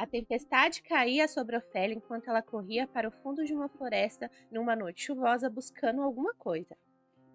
A tempestade caía sobre Ofélia enquanto ela corria para o fundo de uma floresta numa noite chuvosa buscando alguma coisa.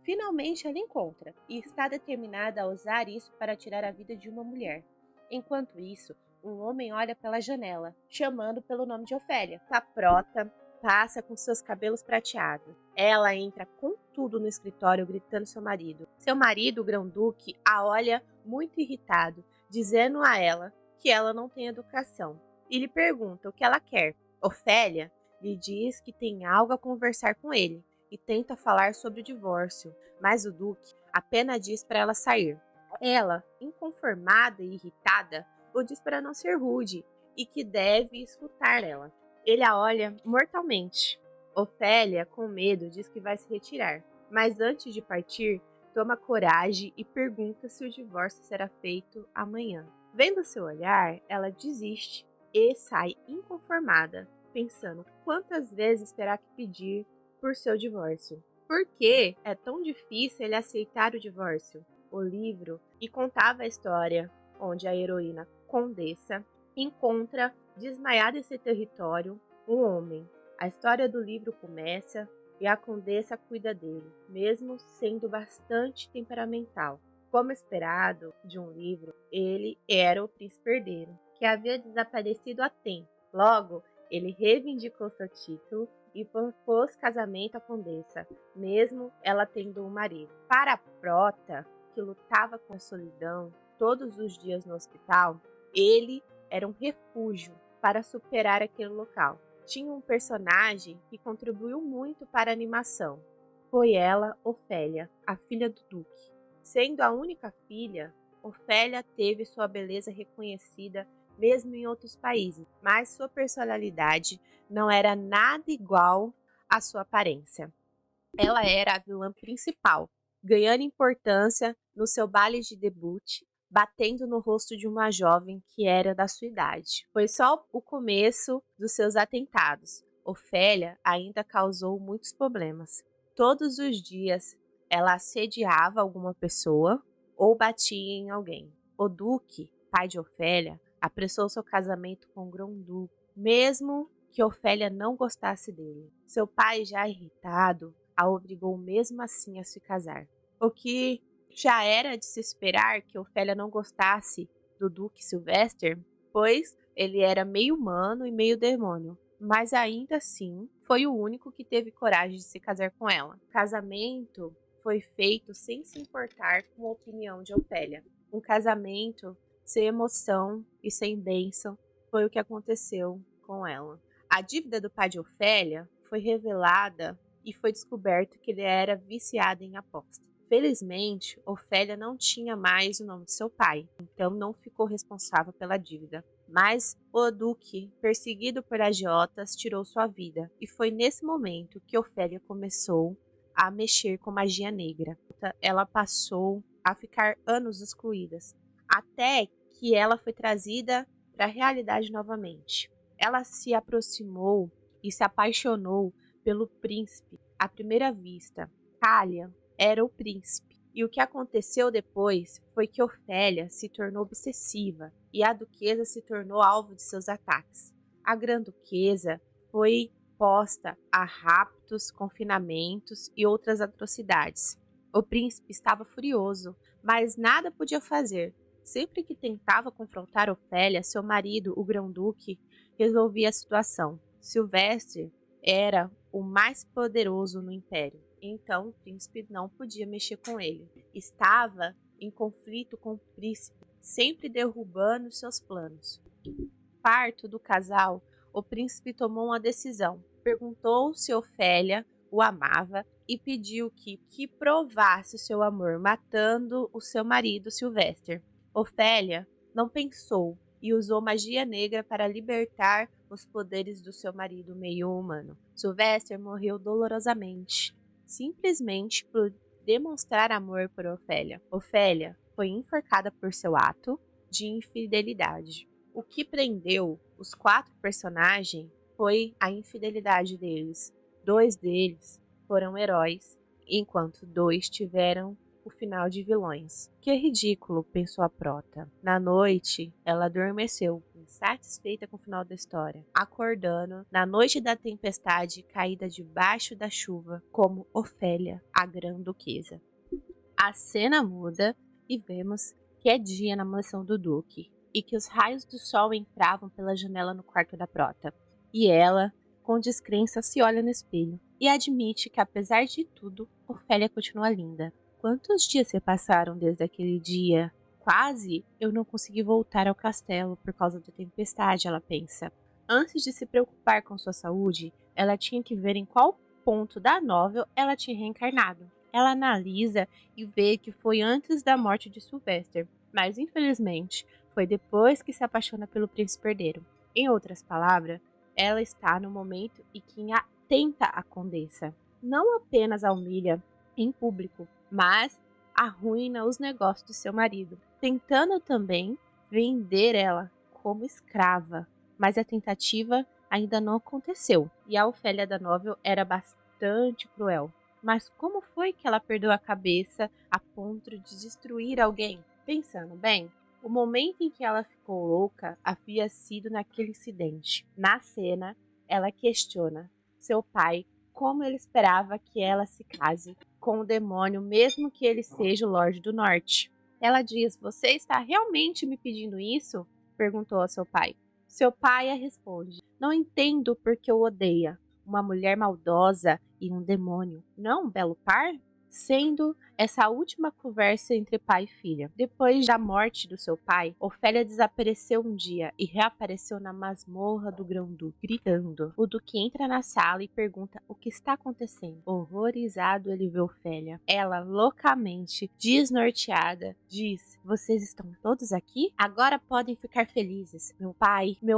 Finalmente ela encontra, e está determinada a usar isso para tirar a vida de uma mulher. Enquanto isso, um homem olha pela janela, chamando pelo nome de Ofélia. Caprota passa com seus cabelos prateados. Ela entra com tudo no escritório gritando seu marido. Seu marido, o Grão-Duque, a olha muito irritado, dizendo a ela que ela não tem educação. E lhe pergunta o que ela quer. Ofélia lhe diz que tem algo a conversar com ele e tenta falar sobre o divórcio, mas o Duque apenas diz para ela sair. Ela, inconformada e irritada, o diz para não ser rude e que deve escutar ela. Ele a olha mortalmente. Ofélia, com medo, diz que vai se retirar, mas antes de partir, toma coragem e pergunta se o divórcio será feito amanhã. Vendo seu olhar, ela desiste e sai inconformada, pensando quantas vezes terá que pedir por seu divórcio. Por que é tão difícil ele aceitar o divórcio? O livro e contava a história onde a heroína Condessa encontra, desmaiada em seu território, um homem. A história do livro começa e a Condessa cuida dele, mesmo sendo bastante temperamental. Como esperado de um livro, ele era o príncipe herdeiro, que havia desaparecido há tempo. Logo, ele reivindicou seu título e propôs casamento à Condessa, mesmo ela tendo um marido. Para Prota, que lutava com a solidão todos os dias no hospital, ele era um refúgio para superar aquele local. Tinha um personagem que contribuiu muito para a animação. Foi ela, Ofélia, a filha do Duque. Sendo a única filha, Ofélia teve sua beleza reconhecida mesmo em outros países, mas sua personalidade não era nada igual à sua aparência. Ela era a vilã principal, ganhando importância no seu baile de debut, batendo no rosto de uma jovem que era da sua idade. Foi só o começo dos seus atentados. Ofélia ainda causou muitos problemas. Todos os dias ela assediava alguma pessoa ou batia em alguém. O Duque, pai de Ofélia, apressou seu casamento com o Grão-Duque, mesmo que Ofélia não gostasse dele. Seu pai, já irritado, a obrigou mesmo assim a se casar. O que já era de se esperar que Ofélia não gostasse do Duque Sylvester, pois ele era meio humano e meio demônio, mas ainda assim foi o único que teve coragem de se casar com ela. O casamento foi feito sem se importar com a opinião de Ofélia. Um casamento sem emoção e sem bênção foi o que aconteceu com ela. A dívida do pai de Ofélia foi revelada e foi descoberto que ele era viciado em aposta. Felizmente, Ofélia não tinha mais o nome de seu pai, então não ficou responsável pela dívida. Mas o Duque, perseguido por agiotas, tirou sua vida, e foi nesse momento que Ofélia começou a mexer com magia negra. Ela passou a ficar anos excluída, até que ela foi trazida para a realidade novamente. Ela se aproximou e se apaixonou pelo príncipe à primeira vista. Cália era o príncipe. E o que aconteceu depois foi que Ofélia se tornou obsessiva e a duquesa se tornou alvo de seus ataques. A grã-duquesa foi posta a raptos, confinamentos e outras atrocidades. O príncipe estava furioso, mas nada podia fazer. Sempre que tentava confrontar Ofélia, seu marido, o Grão-Duque, resolvia a situação. Sylvester era o mais poderoso no império, então o príncipe não podia mexer com ele. Estava em conflito com o príncipe, sempre derrubando seus planos. Parto do casal, o príncipe tomou uma decisão. Perguntou se Ofélia o amava e pediu que provasse o seu amor, matando o seu marido Sylvester. Ofélia não pensou e usou magia negra para libertar os poderes do seu marido meio humano. Sylvester morreu dolorosamente, simplesmente por demonstrar amor por Ofélia. Ofélia foi enforcada por seu ato de infidelidade. O que prendeu os 4 personagens foi a infidelidade deles. 2 deles foram heróis, enquanto 2 tiveram o final de vilões. Que ridículo, pensou a Prota. Na noite, ela adormeceu, satisfeita com o final da história, acordando na noite da tempestade caída debaixo da chuva como Ofélia, a grã-duquesa. A cena muda e vemos que é dia na mansão do Duque e que os raios do sol entravam pela janela no quarto da Prota. E ela, com descrença, se olha no espelho e admite que, apesar de tudo, Ofélia continua linda. Quantos dias se passaram desde aquele dia? Quase eu não consegui voltar ao castelo por causa da tempestade, ela pensa. Antes de se preocupar com sua saúde, ela tinha que ver em qual ponto da novel ela tinha reencarnado. Ela analisa e vê que foi antes da morte de Sylvester, mas infelizmente foi depois que se apaixona pelo príncipe herdeiro. Em outras palavras, ela está no momento em que atenta a condessa. Não apenas a humilha em público, mas arruína os negócios de seu marido, tentando também vender ela como escrava. Mas a tentativa ainda não aconteceu, e a Ofélia da novel era bastante cruel. Mas como foi que ela perdeu a cabeça a ponto de destruir alguém? Pensando bem, o momento em que ela ficou louca havia sido naquele incidente. Na cena, ela questiona seu pai como ele esperava que ela se case com o demônio, mesmo que ele seja o Lorde do Norte. Ela diz: "Você está realmente me pedindo isso?" perguntou a seu pai. Seu pai a responde: "Não entendo por que o odeia. Uma mulher maldosa e um demônio, não um belo par?" Sendo essa a última conversa entre pai e filha. Depois da morte do seu pai, Ofélia desapareceu um dia e reapareceu na masmorra do Grão-Duque, gritando. O Duque entra na sala e pergunta o que está acontecendo. Horrorizado, ele vê Ofélia. Ela, loucamente desnorteada, diz: "Vocês estão todos aqui? Agora podem ficar felizes. Meu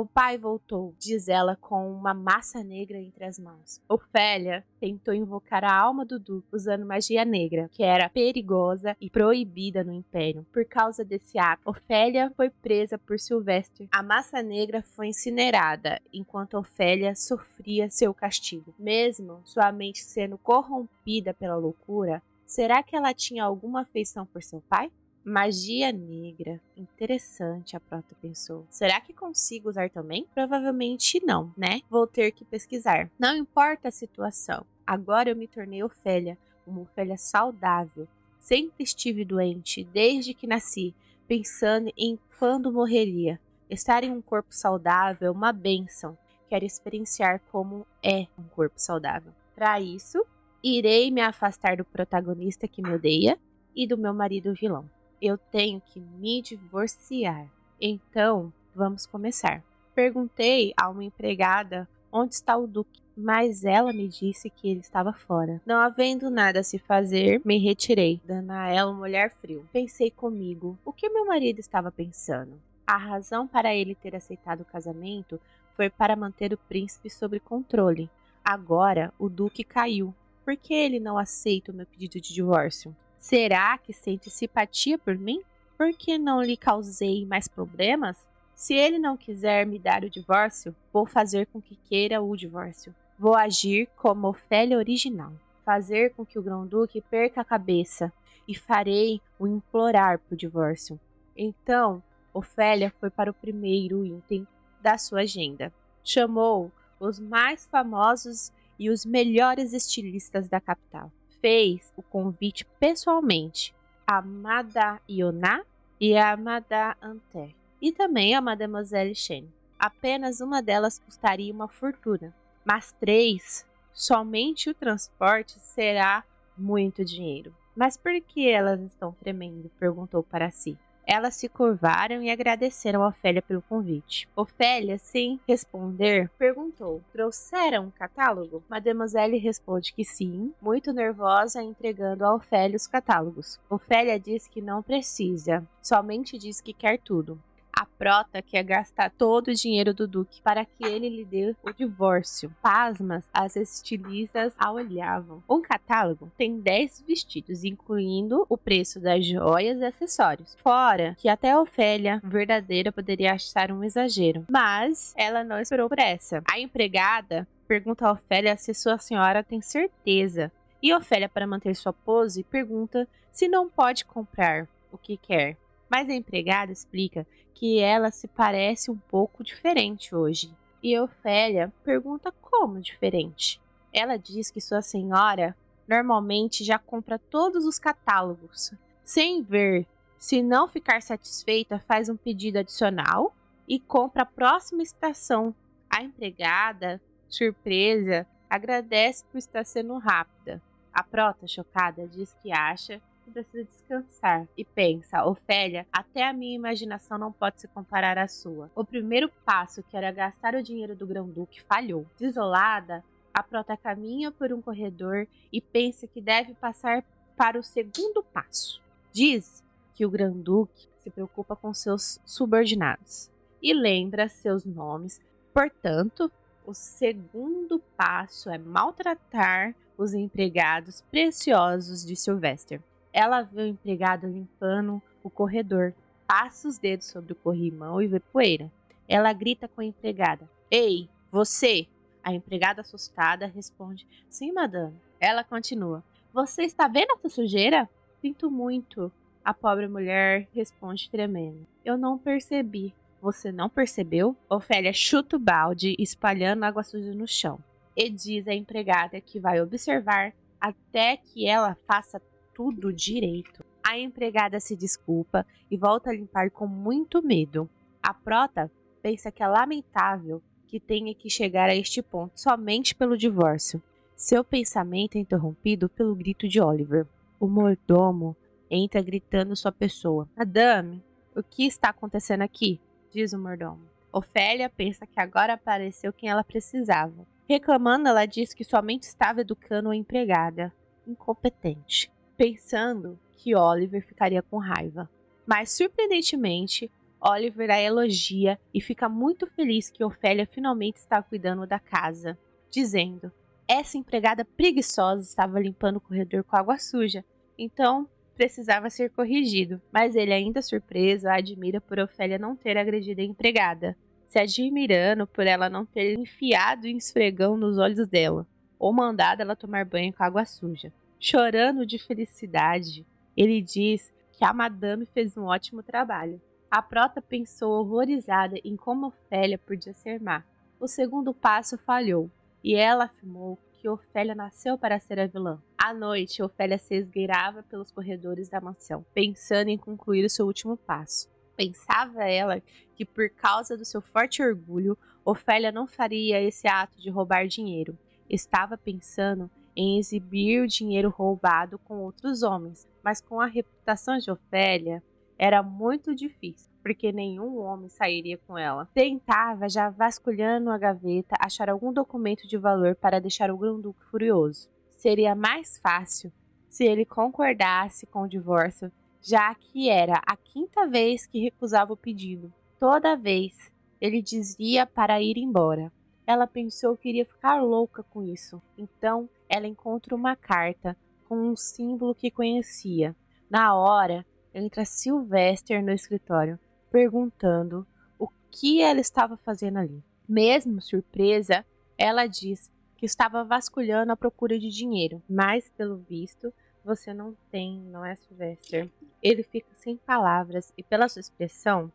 pai voltou", diz ela com uma massa negra entre as mãos. Ofélia tentou invocar a alma do Duque usando magia negra, que era perigosa e proibida no Império. Por causa desse ato, Ofélia foi presa por Sylvester. A massa negra foi incinerada, enquanto Ofélia sofria seu castigo. Mesmo sua mente sendo corrompida pela loucura, será que ela tinha alguma afeição por seu pai? Magia negra. Interessante, a Prota pensou. Será que consigo usar também? Provavelmente não, né? Vou ter que pesquisar. Não importa a situação. Agora eu me tornei Ofélia, uma Ofélia saudável. Sempre estive doente, desde que nasci, pensando em quando morreria. Estar em um corpo saudável é uma bênção. Quero experienciar como é um corpo saudável. Para isso, irei me afastar do protagonista que me odeia e do meu marido vilão. Eu tenho que me divorciar. Então, vamos começar. Perguntei a uma empregada onde está o Duque, mas ela me disse que ele estava fora. Não havendo nada a se fazer, me retirei, dando a ela um olhar frio. Pensei comigo, o que meu marido estava pensando? A razão para ele ter aceitado o casamento foi para manter o príncipe sob controle. Agora, o Duque caiu. Por que ele não aceita o meu pedido de divórcio? Será que sente simpatia por mim? Por que não lhe causei mais problemas? Se ele não quiser me dar o divórcio, vou fazer com que queira o divórcio. Vou agir como Ofélia original, fazer com que o Grão-Duque perca a cabeça e farei o implorar por divórcio. Então, Ofélia foi para o primeiro item da sua agenda. Chamou os mais famosos e os melhores estilistas da capital. Fez o convite pessoalmente a Madame Ioná e a Madame Anter, e também a Mademoiselle Chen. Apenas uma delas custaria uma fortuna, mas 3, somente o transporte será muito dinheiro. Mas por que elas estão tremendo? Perguntou para si. Elas se curvaram e agradeceram a Ofélia pelo convite. Ofélia, sem responder, perguntou: "Trouxeram um catálogo?" Mademoiselle responde que sim, muito nervosa, entregando a Ofélia os catálogos. Ofélia diz que não precisa, somente diz que quer tudo. A Prota quer gastar todo o dinheiro do Duque para que ele lhe dê o divórcio. Pasmas, as estilistas a olhavam. Um catálogo tem 10 vestidos, incluindo o preço das joias e acessórios. Fora que até a Ofélia verdadeira poderia achar um exagero. Mas ela não esperou por essa. A empregada pergunta a Ofélia se sua senhora tem certeza. E Ofélia, para manter sua pose, pergunta se não pode comprar o que quer. Mas a empregada explica que ela se parece um pouco diferente hoje. E Ofélia pergunta como diferente. Ela diz que sua senhora normalmente já compra todos os catálogos, sem ver. Se não ficar satisfeita, faz um pedido adicional e compra a próxima estação. A empregada, surpresa, agradece por estar sendo rápida. A prota, chocada, diz que acha que precisa descansar e pensa: Ofélia, até a minha imaginação não pode se comparar à sua. O primeiro passo, que era gastar o dinheiro do Grão-Duque, falhou. Desolada, a prota caminha por um corredor e pensa que deve passar para o segundo passo. Diz que o Grão-Duque se preocupa com seus subordinados e lembra seus nomes. Portanto, o segundo passo é maltratar os empregados preciosos de Sylvester. Ela vê o empregado limpando o corredor, passa os dedos sobre o corrimão e vê poeira. Ela grita com a empregada: Ei, você! A empregada assustada responde: Sim, madame. Ela continua: Você está vendo essa sujeira? Sinto muito. A pobre mulher responde tremendo: Eu não percebi. Você não percebeu? Ofélia chuta o balde, espalhando água suja no chão. E diz à empregada que vai observar até que ela faça tudo direito. A empregada se desculpa e volta a limpar com muito medo. A prota pensa que é lamentável que tenha que chegar a este ponto somente pelo divórcio. Seu pensamento é interrompido pelo grito de Oliver. O mordomo entra gritando sua pessoa. Madame, o que está acontecendo aqui? Diz o mordomo. Ofélia pensa que agora apareceu quem ela precisava. Reclamando, ela diz que somente estava educando a empregada. Incompetente. Pensando que Oliver ficaria com raiva. Mas, surpreendentemente, Oliver a elogia e fica muito feliz que Ofélia finalmente está cuidando da casa, dizendo: essa empregada preguiçosa estava limpando o corredor com água suja, então precisava ser corrigido. Mas ele, ainda surpreso, a admira por Ofélia não ter agredido a empregada, se admirando por ela não ter enfiado um esfregão nos olhos dela, ou mandado ela tomar banho com água suja. Chorando de felicidade, ele diz que a madame fez um ótimo trabalho. A prota pensou horrorizada em como Ofélia podia ser má. O segundo passo falhou, e ela afirmou que Ofélia nasceu para ser a vilã. À noite, Ofélia se esgueirava pelos corredores da mansão, pensando em concluir o seu último passo. Pensava ela que, por causa do seu forte orgulho, Ofélia não faria esse ato de roubar dinheiro. Estava pensando em exibir o dinheiro roubado com outros homens, mas com a reputação de Ofélia, era muito difícil, porque nenhum homem sairia com ela. Tentava, já vasculhando a gaveta, achar algum documento de valor para deixar o Grão-Duque furioso. Seria mais fácil se ele concordasse com o divórcio, já que era a quinta vez que recusava o pedido. Toda vez, ele dizia para ir embora. Ela pensou que iria ficar louca com isso. Então, ela encontra uma carta com um símbolo que conhecia. Na hora, entra Sylvester no escritório, perguntando o que ela estava fazendo ali. Mesmo surpresa, ela diz que estava vasculhando à procura de dinheiro, mas, pelo visto, você não tem, não é, Sylvester? Ele fica sem palavras e, pela sua expressão,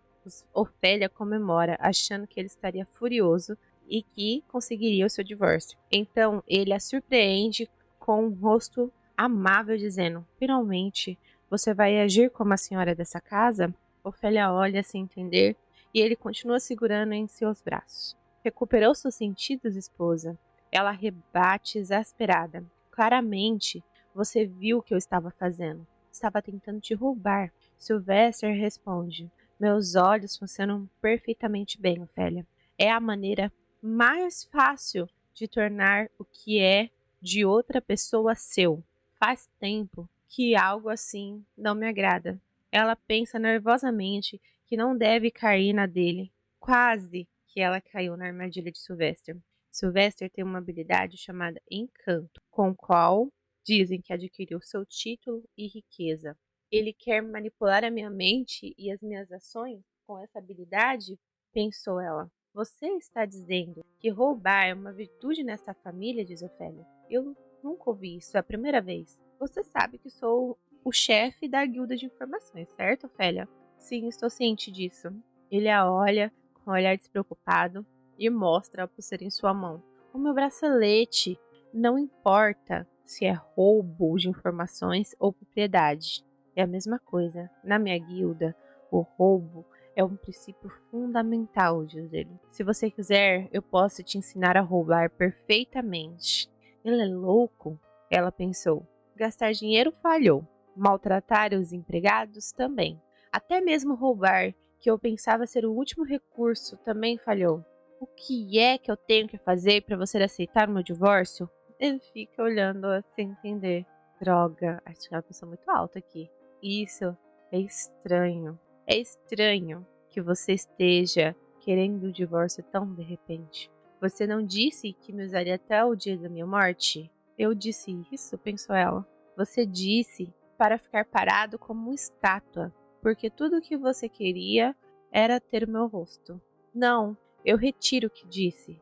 Ofélia comemora, achando que ele estaria furioso e que conseguiria o seu divórcio. Então, ele a surpreende com um rosto amável, dizendo: finalmente, você vai agir como a senhora dessa casa? Ofélia olha sem entender e ele continua segurando em seus braços. Recuperou seus sentidos, esposa? Ela rebate exasperada. Claramente, você viu o que eu estava fazendo. Estava tentando te roubar. Sylvester responde: meus olhos funcionam perfeitamente bem, Ofélia. É a maneira mais fácil de tornar o que é de outra pessoa seu. Faz tempo que algo assim não me agrada. Ela pensa nervosamente que não deve cair na dele. Quase que ela caiu na armadilha de Sylvester. Sylvester tem uma habilidade chamada Encanto, com a qual dizem que adquiriu seu título e riqueza. Ele quer manipular a minha mente e as minhas ações com essa habilidade? Pensou ela. Você está dizendo que roubar é uma virtude nesta família, diz Ofélia. Eu nunca ouvi isso, é a primeira vez. Você sabe que sou o chefe da guilda de informações, certo, Ofélia? Sim, estou ciente disso. Ele a olha com um olhar despreocupado e mostra a pulseira em sua mão. O meu bracelete. Não importa se é roubo de informações ou propriedade. É a mesma coisa. Na minha guilda, o roubo é um princípio fundamental, diz ele. Se você quiser, eu posso te ensinar a roubar perfeitamente. Ele é louco? Ela pensou. Gastar dinheiro falhou. Maltratar os empregados também. Até mesmo roubar, que eu pensava ser o último recurso, também falhou. O que é que eu tenho que fazer para você aceitar o meu divórcio? Ele fica olhando sem entender. Droga, acho que ela pensou muito alto aqui. Isso é estranho. É estranho que você esteja querendo o divórcio tão de repente. Você não disse que me usaria até o dia da minha morte? Eu disse isso, pensou ela. Você disse para ficar parado como uma estátua, porque tudo o que você queria era ter o meu rosto. Não, eu retiro o que disse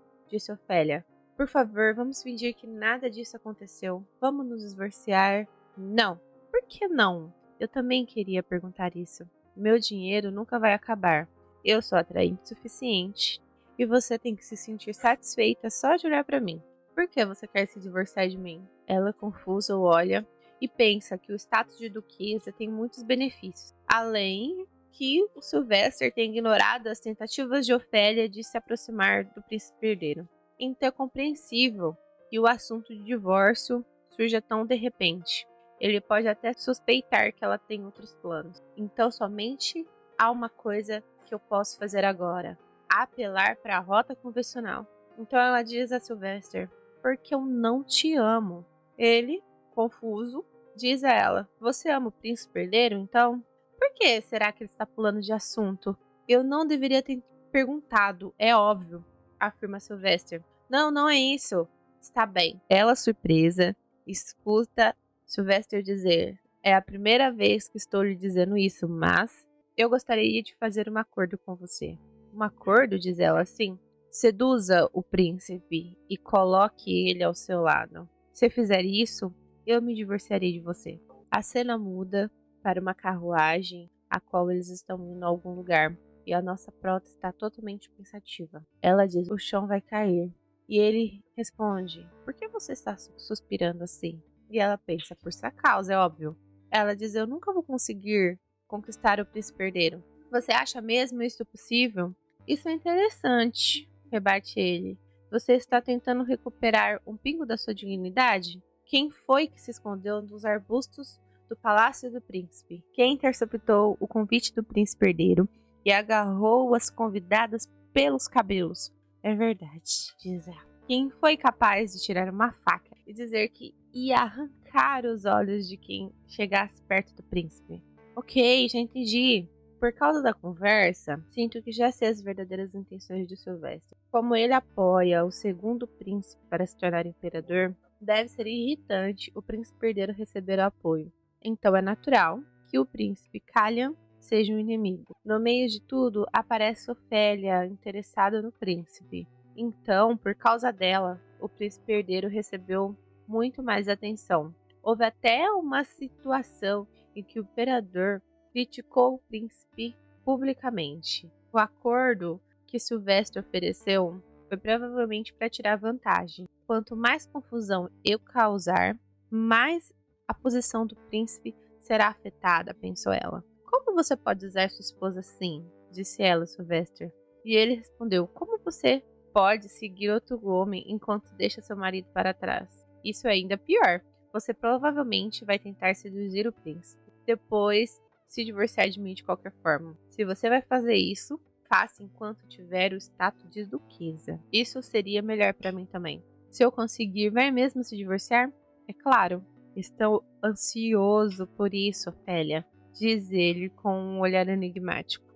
Ofélia. Por favor, vamos fingir que nada disso aconteceu. Vamos nos divorciar. Não. Por que não? Eu também queria perguntar isso. Meu dinheiro nunca vai acabar. Eu sou atraente o suficiente. E você tem que se sentir satisfeita só de olhar para mim. Por que você quer se divorciar de mim? Ela, confusa, o olha e pensa que o status de duquesa tem muitos benefícios. Além que o Sylvester tem ignorado as tentativas de Ofélia de se aproximar do príncipe herdeiro. Então é compreensível que o assunto de divórcio surja tão de repente. Ele pode até suspeitar que ela tem outros planos. Então somente há uma coisa que eu posso fazer agora: apelar para a rota convencional. Então ela diz a Sylvester: porque eu não te amo. Ele, confuso, diz a ela: você ama o príncipe herdeiro, então? Por que será que ele está pulando de assunto? Eu não deveria ter perguntado, é óbvio, afirma Sylvester. Não, não é isso. Está bem. Ela, surpresa, escuta Sylvester dizer: é a primeira vez que estou lhe dizendo isso, mas eu gostaria de fazer um acordo com você. Um acordo, diz ela assim. Seduza o príncipe e coloque ele ao seu lado. Se fizer isso, eu me divorciarei de você. A cena muda para uma carruagem a qual eles estão indo a algum lugar e a nossa prota está totalmente pensativa. Ela diz: o chão vai cair. E ele responde: por que você está suspirando assim? E ela pensa: por sua causa, é óbvio. Ela diz: eu nunca vou conseguir conquistar o príncipe herdeiro. Você acha mesmo isso possível? Isso é interessante, rebate ele. Você está tentando recuperar um pingo da sua dignidade? Quem foi que se escondeu nos arbustos do Palácio do Príncipe? Quem interceptou o convite do príncipe herdeiro e agarrou as convidadas pelos cabelos? É verdade, diz ela. Quem foi capaz de tirar uma faca e dizer que ia arrancar os olhos de quem chegasse perto do príncipe? Ok, já entendi. Por causa da conversa, sinto que já sei as verdadeiras intenções de Sylvester. Como ele apoia o segundo príncipe para se tornar imperador, deve ser irritante o príncipe herdeiro receber apoio. Então é natural que o príncipe Callian seja um inimigo. No meio de tudo, aparece Ofélia, interessada no príncipe. Então, por causa dela, o príncipe herdeiro recebeu muito mais atenção. Houve até uma situação em que o imperador criticou o príncipe publicamente. O acordo que Sylvester ofereceu foi provavelmente para tirar vantagem. Quanto mais confusão eu causar, mais a posição do príncipe será afetada, pensou ela. Como você pode usar sua esposa assim? Disse ela a Sylvester. E ele respondeu: como você pode seguir outro homem enquanto deixa seu marido para trás? Isso é ainda pior. Você provavelmente vai tentar seduzir o príncipe. Depois se divorciar de mim de qualquer forma. Se você vai fazer isso, faça enquanto tiver o status de duquesa. Isso seria melhor para mim também. Se eu conseguir, vai mesmo se divorciar? É claro. Estou ansioso por isso, Ofélia, diz ele com um olhar enigmático.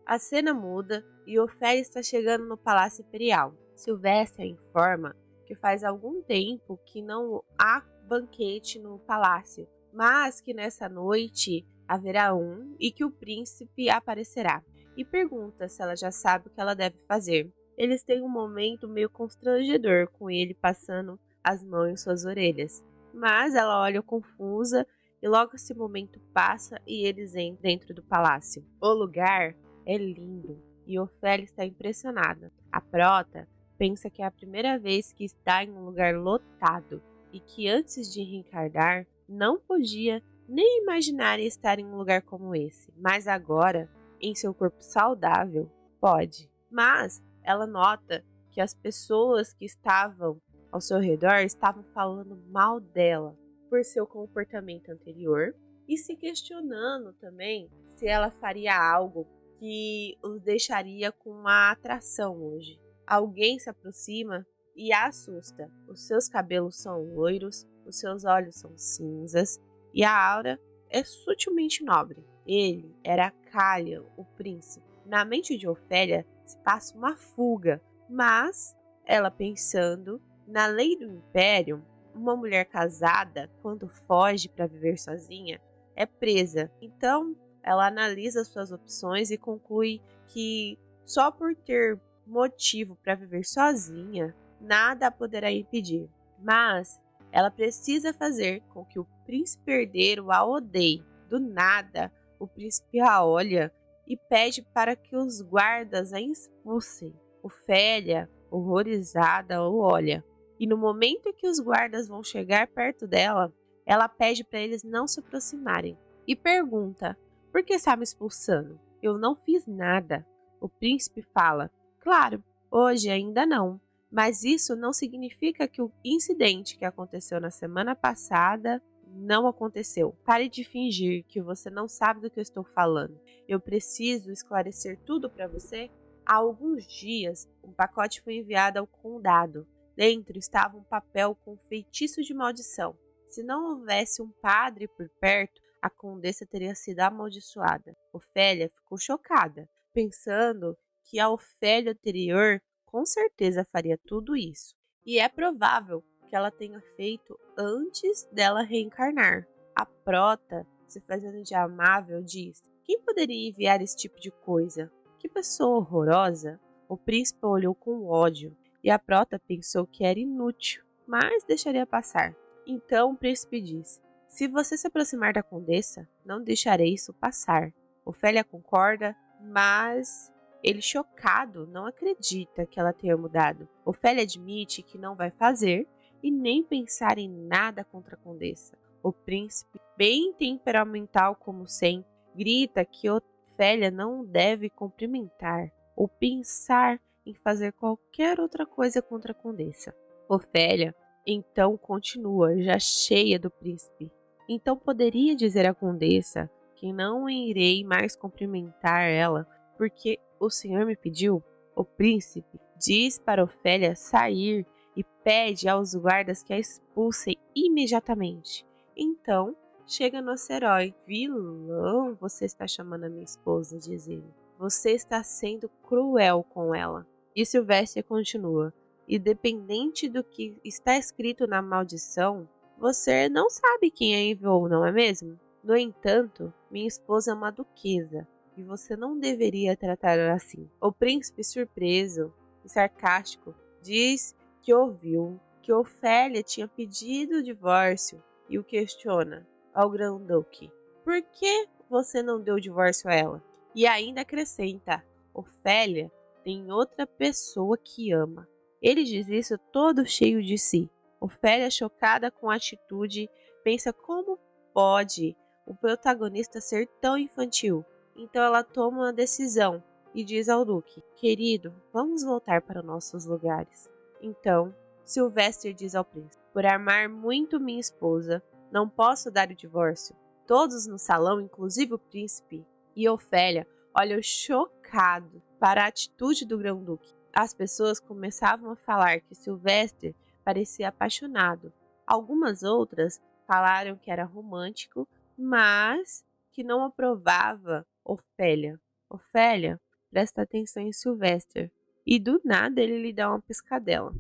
A cena muda e Ofélia está chegando no Palácio Imperial. Sylvester informa que faz algum tempo que não há banquete no palácio, mas que nessa noite haverá um e que o príncipe aparecerá. E pergunta se ela já sabe o que ela deve fazer. Eles têm um momento meio constrangedor com ele passando as mãos em suas orelhas. Mas ela olha confusa e logo esse momento passa e eles entram dentro do palácio. O lugar é lindo e Ofélia está impressionada. A Prota pensa que é a primeira vez que está em um lugar lotado e que antes de reencarnar não podia nem imaginar estar em um lugar como esse, mas agora, em seu corpo saudável, pode. Mas ela nota que as pessoas que estavam ao seu redor estavam falando mal dela por seu comportamento anterior e se questionando também se ela faria algo que os deixaria com uma atração hoje. Alguém se aproxima e a assusta. Os seus cabelos são loiros, os seus olhos são cinzas e a aura é sutilmente nobre. Ele era Calian, o príncipe. Na mente de Ofélia se passa uma fuga, mas ela pensando na lei do Império, uma mulher casada, quando foge para viver sozinha, é presa. Então, ela analisa suas opções e conclui que só por ter motivo para viver sozinha, nada a poderá impedir. Mas ela precisa fazer com que o príncipe herdeiro a odeie. Do nada, o príncipe a olha e pede para que os guardas a expulsem. Ofélia, horrorizada, o olha. E no momento em que os guardas vão chegar perto dela, ela pede para eles não se aproximarem e pergunta: por que está me expulsando? Eu não fiz nada. O príncipe fala: claro, hoje ainda não, mas isso não significa que o incidente que aconteceu na semana passada não aconteceu. Pare de fingir que você não sabe do que eu estou falando. Eu preciso esclarecer tudo para você. Há alguns dias, um pacote foi enviado ao condado. Dentro estava um papel com feitiço de maldição. Se não houvesse um padre por perto, a condessa teria sido amaldiçoada. Ofélia ficou chocada, pensando que a Ofélia anterior com certeza faria tudo isso. E é provável que ela tenha feito antes dela reencarnar. A Prota, se fazendo de amável, diz: quem poderia enviar esse tipo de coisa? Que pessoa horrorosa! O príncipe olhou com ódio e a Prota pensou que era inútil, mas deixaria passar. Então o príncipe disse: se você se aproximar da condessa, não deixarei isso passar. Ofélia concorda, mas ele, chocado, não acredita que ela tenha mudado. Ofélia admite que não vai fazer e nem pensar em nada contra a condessa. O príncipe, bem temperamental como sempre, grita que Ofélia não deve cumprimentar ou pensar em fazer qualquer outra coisa contra a condessa. Ofélia então continua, já cheia do príncipe. Então poderia dizer à condessa que não irei mais cumprimentar ela, porque o senhor me pediu? O príncipe diz para Ofélia sair e pede aos guardas que a expulsem imediatamente. Então chega nosso herói. Vilão, você está chamando a minha esposa, diz ele. Você está sendo cruel com ela. E Silvestre continua: independente do que está escrito na maldição, você não sabe quem a enviou, não é mesmo? No entanto, minha esposa é uma duquesa e você não deveria tratá-la assim. O príncipe, surpreso e sarcástico, diz que ouviu que Ofélia tinha pedido o divórcio e o questiona ao Grão-Duque: por que você não deu o divórcio a ela? E ainda acrescenta: Ofélia tem outra pessoa que ama. Ele diz isso todo cheio de si. Ofélia, chocada com a atitude, pensa como pode o protagonista ser tão infantil. Então ela toma uma decisão e diz ao Duque: querido, vamos voltar para nossos lugares. Então Silvestre diz ao príncipe: por amar muito minha esposa, não posso dar o divórcio. Todos no salão, inclusive o príncipe e Ofélia, olham chocados para a atitude do Grão-Duque. As pessoas começavam a falar que Silvestre parecia apaixonado. Algumas outras falaram que era romântico, mas que não aprovava Ofélia. Ofélia presta atenção em Silvestre e do nada ele lhe dá uma piscadela.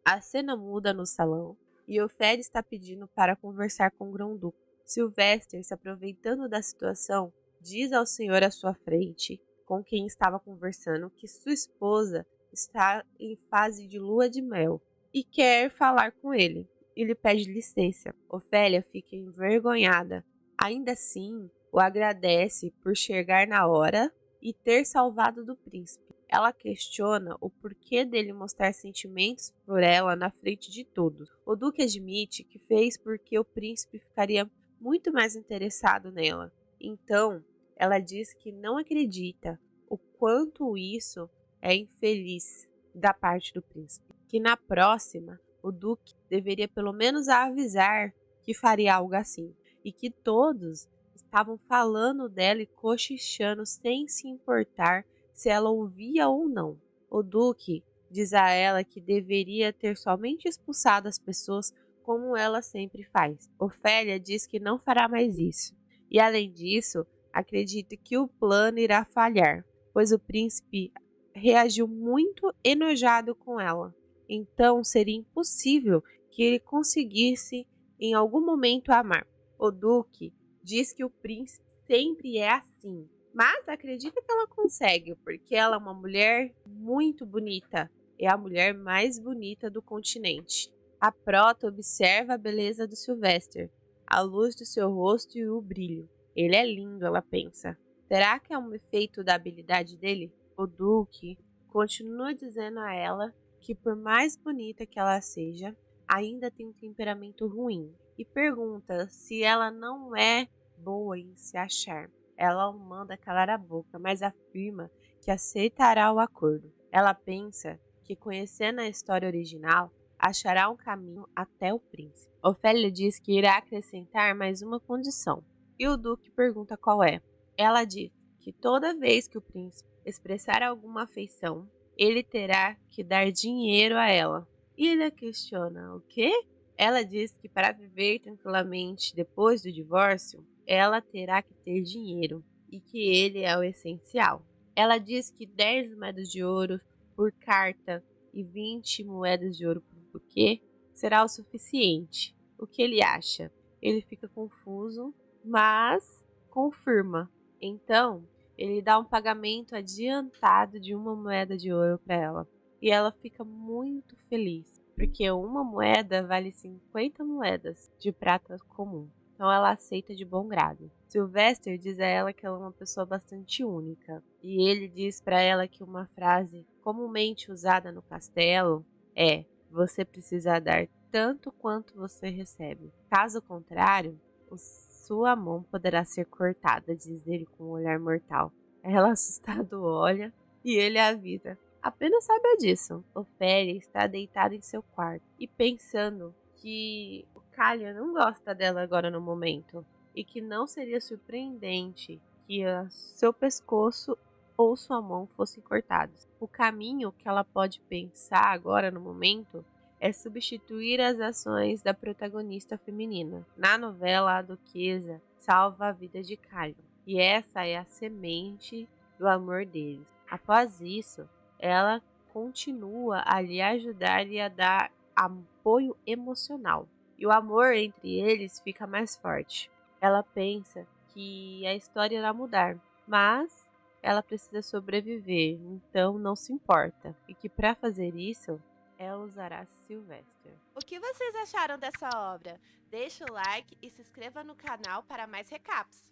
A cena muda no salão e Ofélia está pedindo para conversar com o Grão-Duque. Silvestre, se aproveitando da situação, diz ao senhor à sua frente, com quem estava conversando, que sua esposa está em fase de lua de mel e quer falar com ele. e lhe pede licença. Ofélia fica envergonhada. Ainda assim, o agradece por chegar na hora e ter salvado do príncipe. Ela questiona o porquê dele mostrar sentimentos por ela na frente de todos. O duque admite que fez porque o príncipe ficaria muito mais interessado nela. Então, ela diz que não acredita o quanto isso é infeliz da parte do príncipe. Que na próxima, o duque deveria pelo menos a avisar que faria algo assim. E que todos estavam falando dela e cochichando sem se importar se ela ouvia ou não. O duque diz a ela que deveria ter somente expulsado as pessoas como ela sempre faz. Ofélia diz que não fará mais isso. E além disso, acredita que o plano irá falhar, pois o príncipe reagiu muito enojado com ela. Então seria impossível que ele conseguisse em algum momento amar. O duque diz que o príncipe sempre é assim, mas acredita que ela consegue, porque ela é uma mulher muito bonita. É a mulher mais bonita do continente. A prota observa a beleza do Sylvester, a luz do seu rosto e o brilho. Ele é lindo, ela pensa. Será que é um efeito da habilidade dele? O duque continua dizendo a ela que, por mais bonita que ela seja, ainda tem um temperamento ruim e pergunta se ela não é boa em se achar. Ela o manda calar a boca, mas afirma que aceitará o acordo. Ela pensa que, conhecendo a história original, achará um caminho até o príncipe. Ofélia diz que irá acrescentar mais uma condição, e o duque pergunta qual é. Ela diz que toda vez que o príncipe expressar alguma afeição, ele terá que dar dinheiro a ela. E ele a questiona: o quê? Ela diz que para viver tranquilamente depois do divórcio, ela terá que ter dinheiro e que ele é o essencial. Ela diz que 10 moedas de ouro por carta e 20 moedas de ouro por buquê será o suficiente. O que ele acha? Ele fica confuso, mas confirma. Então, ele dá um pagamento adiantado de uma moeda de ouro para ela. E ela fica muito feliz, porque uma moeda vale 50 moedas de prata comum. Então ela aceita de bom grado. Sylvester diz a ela que ela é uma pessoa bastante única. E ele diz para ela que uma frase comumente usada no castelo é: você precisa dar tanto quanto você recebe. Caso contrário, sua mão poderá ser cortada, diz ele com um olhar mortal. Ela assustado olha e ele avisa: apenas saiba disso. Ofélia está deitada em seu quarto e pensando que o Calha não gosta dela agora no momento e que não seria surpreendente que seu pescoço ou sua mão fossem cortados. O caminho que ela pode pensar agora no momento é substituir as ações da protagonista feminina. Na novela, a duquesa salva a vida de Calho, e essa é a semente do amor deles. Após isso, ela continua a lhe ajudar e a dar apoio emocional. E o amor entre eles fica mais forte. Ela pensa que a história irá mudar, mas ela precisa sobreviver, então não se importa. E que para fazer isso, ela usará Sylvester. O que vocês acharam dessa obra? Deixe o like e se inscreva no canal para mais recaps.